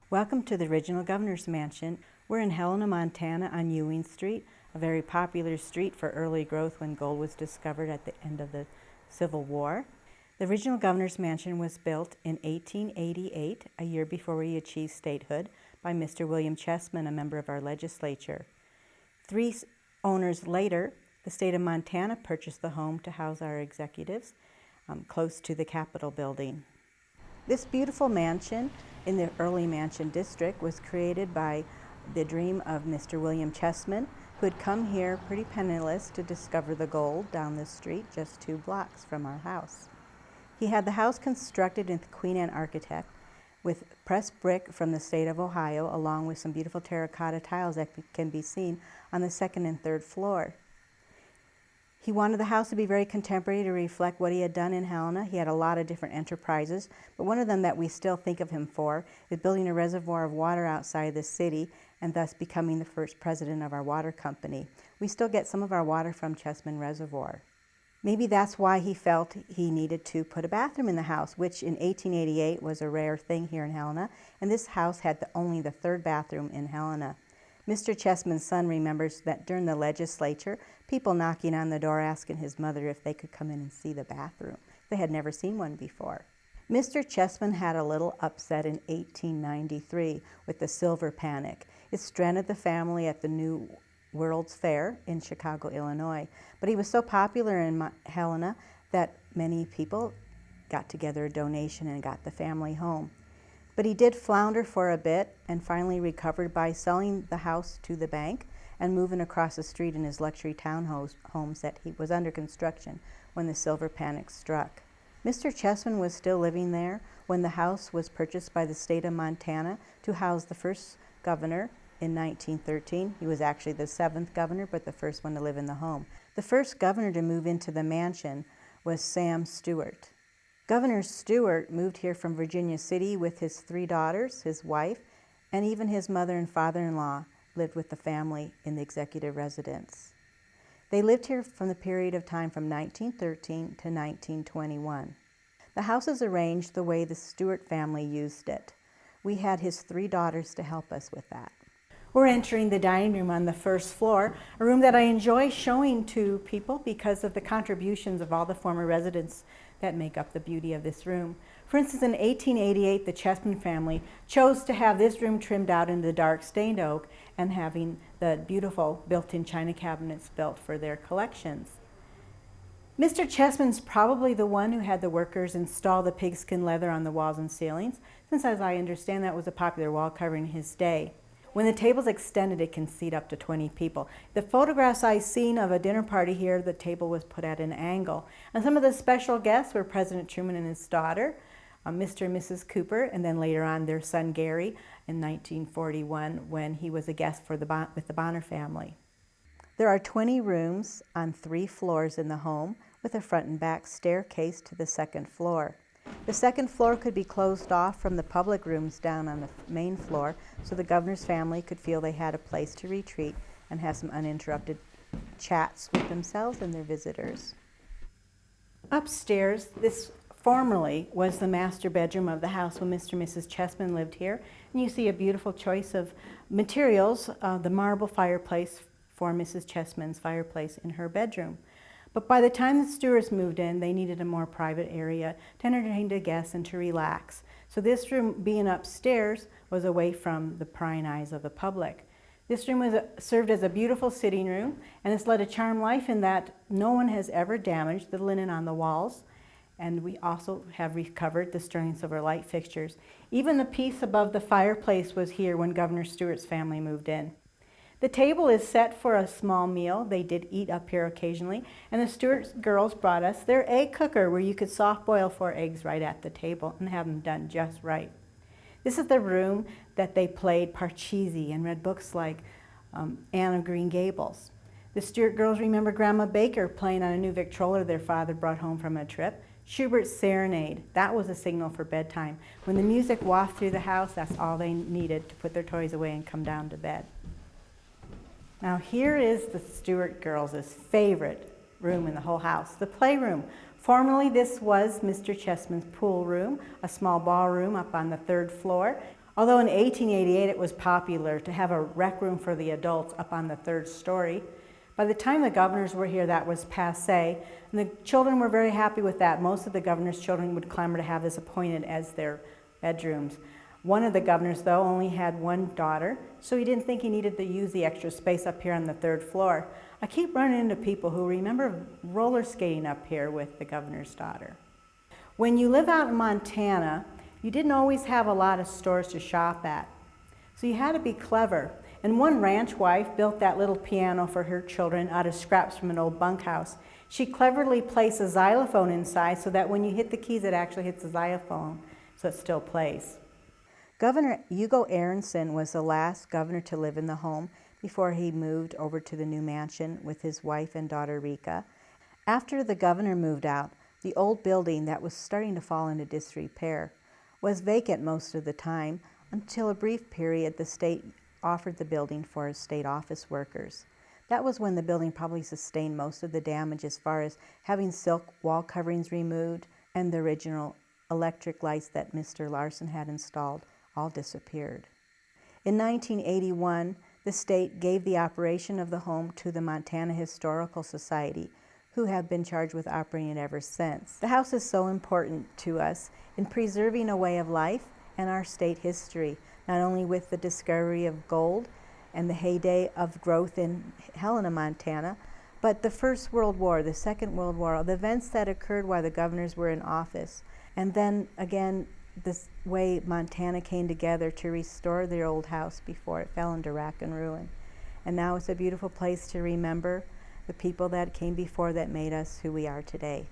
Welcome to the original Governor's Mansion. We're in Helena, Montana on Ewing Street, a very popular street for early growth when gold was discovered at the end of the Civil War. The original Governor's Mansion was built in 1888, a year before we achieved statehood, by Mr. William Chessman, a member of our legislature. 3 owners later, the state of Montana purchased the home to house our executives close to the Capitol building. This beautiful mansion in the early mansion district was created by the dream of Mr. William Chessman, who had come here pretty penniless to discover the gold down the street just 2 blocks from our house. He had the house constructed with Queen Anne architect with pressed brick from the state of Ohio, along with some beautiful terracotta tiles that can be seen on the 2nd and 3rd floor. He wanted the house to be very contemporary to reflect what he had done in Helena. He had a lot of different enterprises, but one of them that we still think of him for is building a reservoir of water outside the city and thus becoming the first president of our water company. We still get some of our water from Chessmen Reservoir. Maybe that's why he felt he needed to put a bathroom in the house, which in 1888 was a rare thing here in Helena, and this house had only the 3rd bathroom in Helena. Mr. Chessman's son remembers that during the legislature, people knocking on the door asking his mother if they could come in and see the bathroom. They had never seen one before. Mr. Chessman had a little upset in 1893 with the silver panic. It stranded the family at the New World's Fair in Chicago, Illinois. But he was so popular in Helena that many people got together a donation and got the family home. But he did flounder for a bit and finally recovered by selling the house to the bank and moving across the street in his luxury townhomes that he was under construction when the silver panic struck. Mr. Chessman was still living there when the house was purchased by the state of Montana to house the first governor in 1913. He was actually the 7th governor, but the first one to live in the home. The first governor to move into the mansion was Sam Stewart. Governor Stewart moved here from Virginia City with his 3 daughters, his wife, and even his mother and father-in-law lived with the family in the executive residence. They lived here from the period of time from 1913 to 1921. The house is arranged the way the Stewart family used it. We had his 3 daughters to help us with that. We're entering the dining room on the 1st floor, a room that I enjoy showing to people because of the contributions of all the former residents that make up the beauty of this room. For instance, in 1888, the Chessman family chose to have this room trimmed out into the dark stained oak and having the beautiful built-in china cabinets built for their collections. Mr. Chessman's probably the one who had the workers install the pigskin leather on the walls and ceilings, since as I understand that was a popular wall covering in his day. When the table's extended, it can seat up to 20 people. The photographs I've seen of a dinner party here, the table was put at an angle. And some of the special guests were President Truman and his daughter, Mr. and Mrs. Cooper, and then later on their son Gary in 1941 when he was a guest with the Bonner family. There are 20 rooms on 3 floors in the home with a front and back staircase to the 2nd floor. The 2nd floor could be closed off from the public rooms down on the main floor so the governor's family could feel they had a place to retreat and have some uninterrupted chats with themselves and their visitors. Upstairs, this formerly was the master bedroom of the house when Mr. and Mrs. Chessman lived here. And you see a beautiful choice of materials, the marble fireplace for Mrs. Chessman's fireplace in her bedroom. But by the time the Stewarts moved in, they needed a more private area to entertain the guests and to relax. So this room, being upstairs, was away from the prying eyes of the public. This room served as a beautiful sitting room, and it's led a charmed life in that no one has ever damaged the linen on the walls. And we also have recovered the sterling silver light fixtures. Even the piece above the fireplace was here when Governor Stewart's family moved in. The table is set for a small meal. They did eat up here occasionally. And the Stewart girls brought us their egg cooker where you could soft boil 4 eggs right at the table and have them done just right. This is the room that they played Parcheesi and read books like Anne of Green Gables. The Stewart girls remember Grandma Baker playing on a new Victrola their father brought home from a trip. Schubert's Serenade, that was a signal for bedtime. When the music wafted through the house, that's all they needed to put their toys away and come down to bed. Now here is the Stewart girls' favorite room in the whole house, the playroom. Formerly this was Mr. Chessman's pool room, a small ballroom up on the 3rd floor. Although in 1888 it was popular to have a rec room for the adults up on the third story, by the time the governors were here, that was passé, and the children were very happy with that. Most of the governor's children would clamor to have this appointed as their bedrooms. One of the governors, though, only had one daughter, so he didn't think he needed to use the extra space up here on the third floor. I keep running into people who remember roller skating up here with the governor's daughter. When you live out in Montana, you didn't always have a lot of stores to shop at, so you had to be clever. And one ranch wife built that little piano for her children out of scraps from an old bunkhouse. She cleverly placed a xylophone inside so that when you hit the keys, it actually hits the xylophone, so it still plays. Governor Hugo Aronson was the last governor to live in the home before he moved over to the new mansion with his wife and daughter Rika. After the governor moved out, the old building that was starting to fall into disrepair was vacant most of the time until a brief period the state offered the building for state office workers. That was when the building probably sustained most of the damage as far as having silk wall coverings removed and the original electric lights that Mr. Larson had installed all disappeared. In 1981, the state gave the operation of the home to the Montana Historical Society, who have been charged with operating it ever since. The house is so important to us in preserving a way of life and our state history, not only with the discovery of gold and the heyday of growth in Helena, Montana, but the First World War, the Second World War, the events that occurred while the governors were in office, and then again, this way Montana came together to restore their old house before it fell into rack and ruin. And now it's a beautiful place to remember the people that came before that made us who we are today.